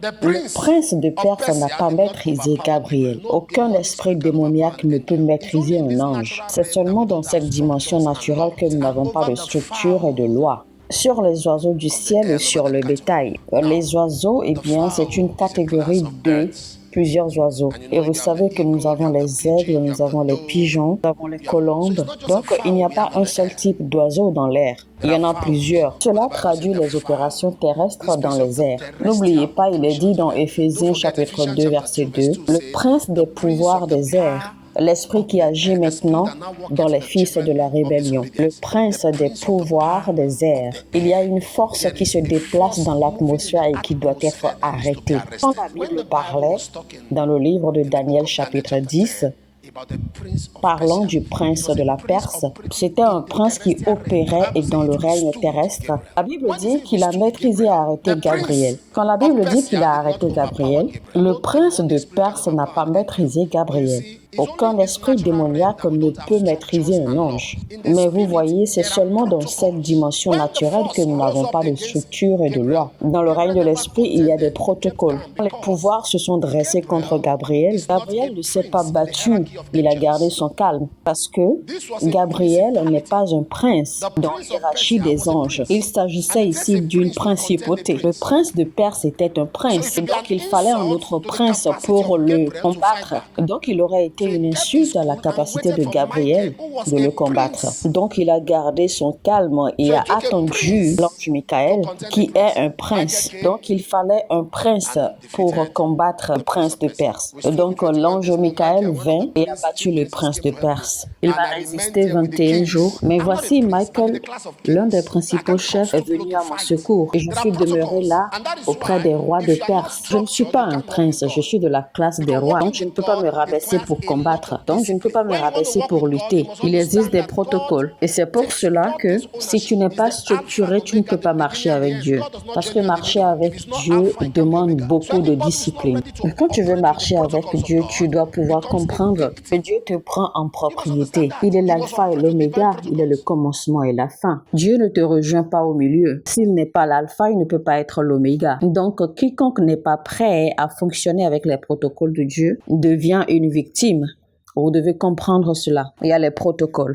Le prince de Perse n'a pas maîtrisé Gabriel. Aucun esprit démoniaque ne peut maîtriser un ange. C'est seulement dans cette dimension naturelle que nous n'avons pas de structure et de loi. Sur les oiseaux du ciel et sur le bétail. Les oiseaux, eh bien, c'est une catégorie de plusieurs oiseaux. Et vous savez que nous avons les aigles, nous avons les pigeons, nous avons les colombes. Donc, il n'y a pas un seul type d'oiseau dans l'air. Il y en a plusieurs. Cela traduit les opérations terrestres dans les airs. N'oubliez pas, il est dit dans Éphésiens chapitre 2, verset 2, le prince des pouvoirs des airs. L'esprit qui agit maintenant dans les fils de la rébellion, le prince des pouvoirs des airs. Il y a une force qui se déplace dans l'atmosphère et qui doit être arrêtée. Quand la Bible parlait dans le livre de Daniel chapitre 10, parlant du prince de la Perse, c'était un prince qui opérait et dans le règne terrestre. La Bible dit qu'il a maîtrisé et arrêté Gabriel. Quand la Bible dit qu'il a arrêté Gabriel, le prince de Perse n'a pas maîtrisé Gabriel. Aucun esprit démoniaque ne peut maîtriser un ange. Mais vous voyez, c'est seulement dans cette dimension naturelle que nous n'avons pas de structure et de loi. Dans le règne de l'esprit, il y a des protocoles. Les pouvoirs se sont dressés contre Gabriel. Gabriel ne s'est pas battu. Il a gardé son calme parce que Gabriel n'est pas un prince dans la hiérarchie des anges. Il s'agissait ici d'une principauté. Le prince de Perse était un prince. Donc il fallait un autre prince pour le combattre. Donc il aurait été une insulte à la capacité de Gabriel de le combattre. Donc il a gardé son calme et a attendu l'ange Michael qui est un prince. Donc il fallait un prince pour combattre le prince de Perse. Donc l'ange Michael vint et a battu le prince de Perse. Il va résister 21 jours. Mais voici Michael, l'un des principaux chefs, est venu à mon secours. Et je suis demeuré là auprès des rois de Perse. Je ne suis pas un prince, je suis de la classe des rois. Donc je ne peux pas me rabaisser pour combattre. Donc, je ne peux pas me rabaisser pour lutter. Il existe des protocoles. Et c'est pour cela que si tu n'es pas structuré, tu ne peux pas marcher avec Dieu. Parce que marcher avec Dieu demande beaucoup de discipline. Quand tu veux marcher avec Dieu, tu dois pouvoir comprendre que Dieu te prend en propriété. Il est l'alpha et l'oméga. Il est le commencement et la fin. Dieu ne te rejoint pas au milieu. S'il n'est pas l'alpha, il ne peut pas être l'oméga. Donc, quiconque n'est pas prêt à fonctionner avec les protocoles de Dieu devient une victime. Vous devez comprendre cela. Il y a les protocoles.